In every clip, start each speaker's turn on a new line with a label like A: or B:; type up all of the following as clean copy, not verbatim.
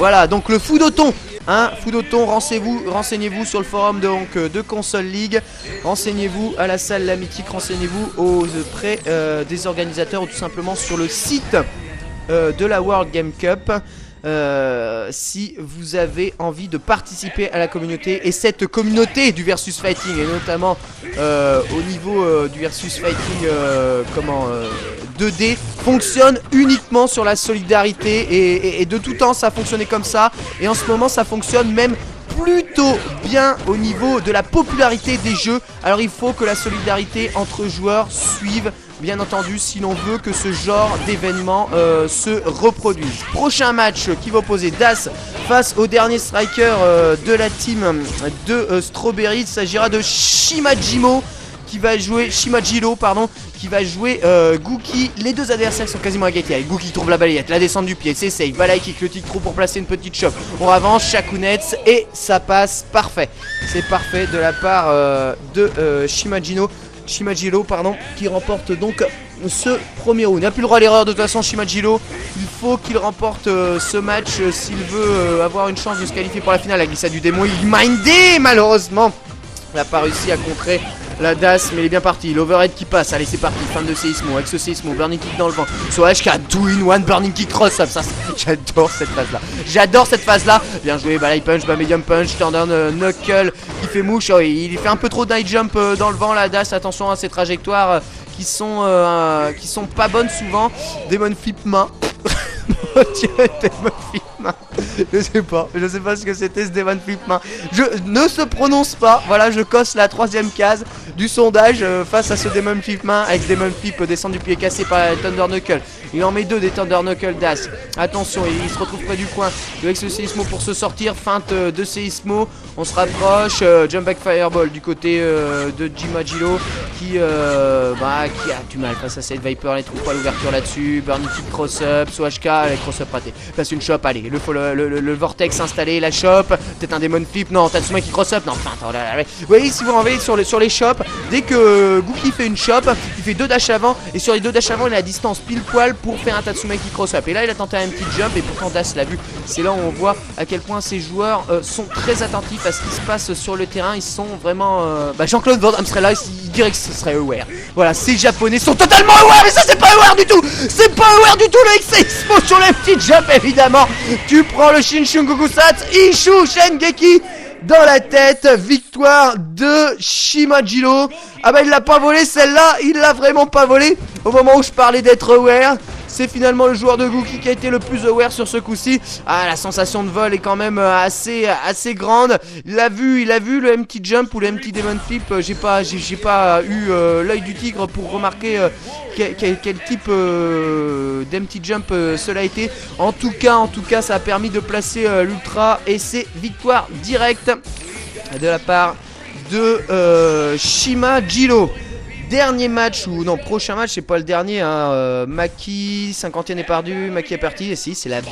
A: Voilà, donc le Foudoton, hein, Foudoton, renseignez-vous sur le forum de Console League, renseignez-vous à la salle La Mythique, renseignez-vous auprès des organisateurs ou tout simplement sur le site de la World Game Cup. Si vous avez envie de participer à la communauté, et cette communauté du versus fighting, et notamment au niveau du versus fighting 2D, fonctionne uniquement sur la solidarité, et de tout temps ça a fonctionné comme ça, et en ce moment ça fonctionne même plutôt bien au niveau de la popularité des jeux. Alors il faut que la solidarité entre joueurs suive, bien entendu, si l'on veut que ce genre d'événement se reproduise. Prochain match qui va opposer Das face au dernier striker de la team de Strawberry. Il s'agira de Shimajiro qui va jouer Gookie. Les deux adversaires sont quasiment à égalité. Avec Gookie qui trouve la balayette, la descente du pied, c'est safe, Balai kick, le tic trop pour placer une petite chope. On avance, Shakunets, et ça passe parfait. C'est parfait de la part de Shimajiro, qui remporte donc ce premier round. Il n'a plus le droit à l'erreur de toute façon, Shimajiro. Il faut qu'il remporte ce match s'il veut avoir une chance de se qualifier pour la finale. La glissade du démon, il mindé malheureusement. Il n'a pas réussi à contrer la Das, mais il est bien parti. L'overhead qui passe, allez c'est parti, fin de Seismo. Avec ce Seismo, burning kick dans le vent. Sur HK, 2-in-1, burning kick cross up. J'adore cette phase là. Bien joué, balai punch, bas medium punch, turn knuckle qui fait mouche. Oh, il fait un peu trop d'high jump dans le vent, la Das. Attention à ses trajectoires qui sont pas bonnes souvent. Demon flip main. Demon flip main. Je sais pas ce que c'était ce Demon Flip main. Je ne se prononce pas. Voilà, je cosse la troisième case du sondage face à ce Demon Flip main avec Demon Flip descend du pied cassé par la Thunder Knuckle. Il en met deux des Thunder Knuckle Das. Attention, il se retrouve près du coin avec ce Seismo pour se sortir. Feinte de Seismo. On se rapproche. Jump back Fireball du côté de Shimajiro qui a du mal face à cette Viper. Elle ne trouve pas l'ouverture là-dessus. Burning kick cross up. So HK, les cross up raté. Passe une shop, allez. Le vortex installé, la shop. Peut-être un Demon Flip. Non, Tatsuma qui cross up. Non, enfin, vous voyez, si vous renvoyez sur les shops, dès que Gookie fait une shop, il fait deux dash avant. Et sur les deux dash avant, il a la distance pile poil pour faire un Tatsuma qui cross up. Et là, il a tenté un petit jump. Et pourtant, Das l'a vu. C'est là où on voit à quel point ces joueurs sont très attentifs à ce qui se passe sur le terrain. Ils sont vraiment. Jean-Claude Van Damme serait là. Il dirait que ce serait aware. Voilà, ces japonais sont totalement aware. Mais ça, c'est pas aware du tout. C'est pas aware du tout. Le X-Expo sur les petits jumps, évidemment. Tu prends le Shinshingoku Sats, Ishu Shengeki dans la tête. Victoire de Shimajiro. Ah bah il l'a pas volé celle-là, il l'a vraiment pas volé. Au moment où je parlais d'être aware, c'est finalement le joueur de Gookie qui a été le plus aware sur ce coup-ci. Ah, la sensation de vol est quand même assez grande. Il a vu le empty jump ou le empty demon flip. J'ai pas eu l'œil du tigre pour remarquer quel type d'empty jump cela a été. En tout cas, ça a permis de placer l'ultra et c'est victoire directe de la part de Shimajiro. Dernier match, prochain match, c'est pas le dernier, hein. Maki, 50e est perdu, Maki est parti, et si, c'est la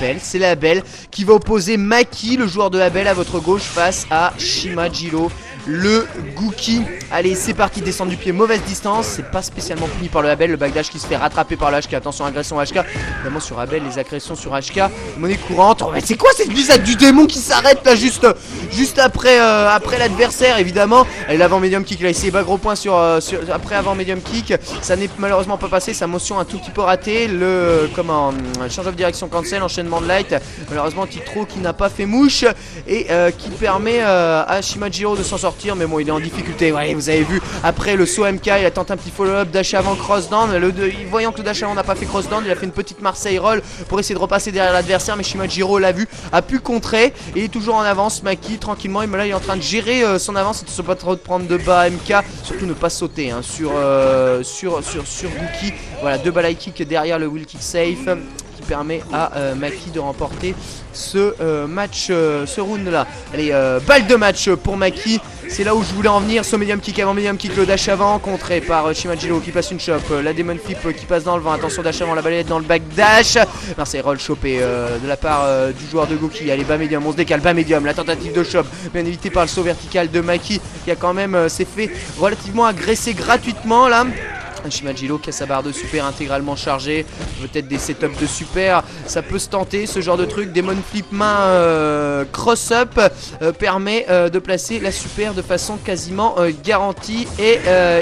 A: belle qui va opposer Maki, le joueur de la belle à votre gauche, face à Shimajiro, le Gookie. Allez, c'est parti, descendre du pied, mauvaise distance, c'est pas spécialement puni par le Abel, le backdash qui se fait rattraper par le HK. Attention, agression HK, évidemment sur Abel, les agressions sur HK, monnaie courante. Oh, mais c'est quoi cette glissade du démon qui s'arrête là juste après l'adversaire, évidemment. Allez, l'avant medium kick, là, il s'est bas gros point après avant medium kick, ça n'est malheureusement pas passé, sa motion un tout petit peu raté. Le change of direction cancel, enchaînement de light, malheureusement Titro qui n'a pas fait mouche et qui permet à Shimajiro de s'en sortir, mais bon, il est en difficulté. Ouais, vous avez vu, après le saut MK, il a tenté un petit follow-up, dash avant, cross down. Voyant que le dash avant n'a pas fait cross down, il a fait une petite Marseille roll pour essayer de repasser derrière l'adversaire, mais Shimajiro l'a vu, a pu contrer et il est toujours en avance. Maki tranquillement, et là il est en train de gérer son avance et de se pas trop de prendre de bas MK, surtout ne pas sauter hein, sur Gookie. Voilà, deux balai kick derrière le wheel kick safe qui permet à Maki de remporter ce match, ce round là. Allez, balle de match pour Maki. C'est là où je voulais en venir. Ce medium kick avant, medium kick, le dash avant, contré par Shimajiro qui passe une chop. La Demon Flip qui passe dans le vent. Attention, dash avant, la balayette dans le back dash. Marseille roll chopé de la part du joueur de Gookie. Allez, bas medium, on se décale, bas medium. La tentative de chop, bien évité par le saut vertical de Maki qui a quand même s'est fait relativement agresser gratuitement là. Shimajiro qui a sa barre de super intégralement chargée. Peut-être des setups de super. Ça peut se tenter ce genre de truc. Demon Flip main cross-up permet de placer la super de façon quasiment garantie. Et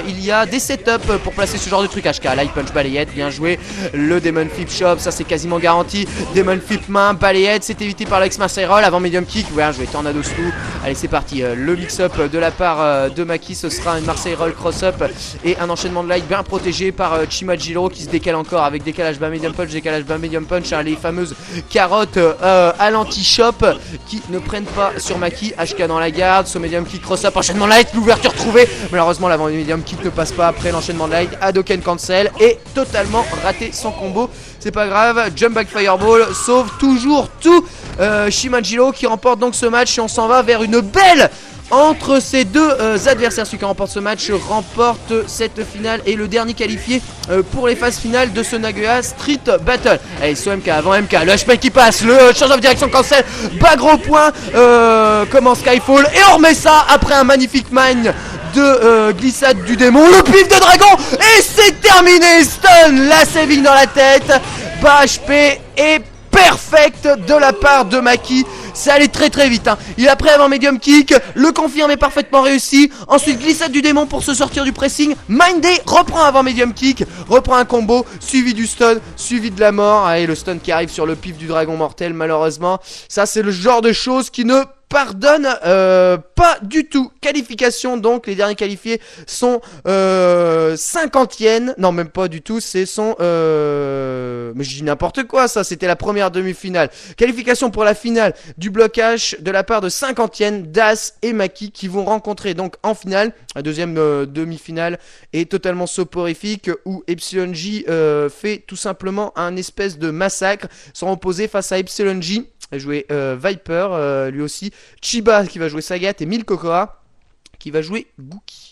A: il y a des setups pour placer ce genre de truc. HK, light punch balayette, bien joué. Le Demon Flip shop, ça c'est quasiment garanti. Demon Flip main, balayette, c'est évité par l'ex Marseille Roll avant medium kick. Bien joué, tornado slew. Allez, c'est parti. Le mix-up de la part de Maki, ce sera une Marseille Roll cross-up et un enchaînement de light bien protégé par Chimajiro qui se décale encore avec décalage bas medium punch, hein, les fameuses carottes à l'anti-shop qui ne prennent pas sur Maki. HK dans la garde, son medium kick cross-up, enchaînement de light, l'ouverture trouvée. Malheureusement l'avant medium kick ne passe pas après l'enchaînement de light. Hadoken cancel et totalement raté son combo. C'est pas grave, jump back fireball sauve toujours tout. Shimajiro qui remporte donc ce match et on s'en va vers une belle entre ces deux adversaires. Celui qui remporte ce match remporte cette finale et le dernier qualifié pour les phases finales de ce Nagoya Street Battle. Allez, so MK avant MK, le HP qui passe, le change of direction cancel, bas gros point, comment Skyfall, et on remet ça après un magnifique mine de glissade du démon, le pif de dragon, et c'est terminé. Stun, la saving dans la tête, bas HP et perfect de la part de Maki. Ça allait très très vite, hein. Il a pris avant medium kick, le confirme est parfaitement réussi. Ensuite glissade du démon pour se sortir du pressing. Mindé reprend avant medium kick, reprend un combo, suivi du stun, suivi de la mort. Allez, le stun qui arrive sur le pif du dragon mortel, malheureusement. Ça c'est le genre de choses qui ne pardonne pas du tout. Qualification donc, les derniers qualifiés sont 50e. Non, même pas du tout, c'est son mais je dis n'importe quoi, ça c'était la première demi-finale. Qualification pour la finale du blocage de la part de 50e, Das et Maki qui vont rencontrer donc en finale. La deuxième demi-finale est totalement soporifique où Epsilon J fait tout simplement un espèce de massacre. Sont opposés face à Epsilon J, jouer Viper lui aussi, Chiba qui va jouer Sagat et Milkokoa qui va jouer Gookie.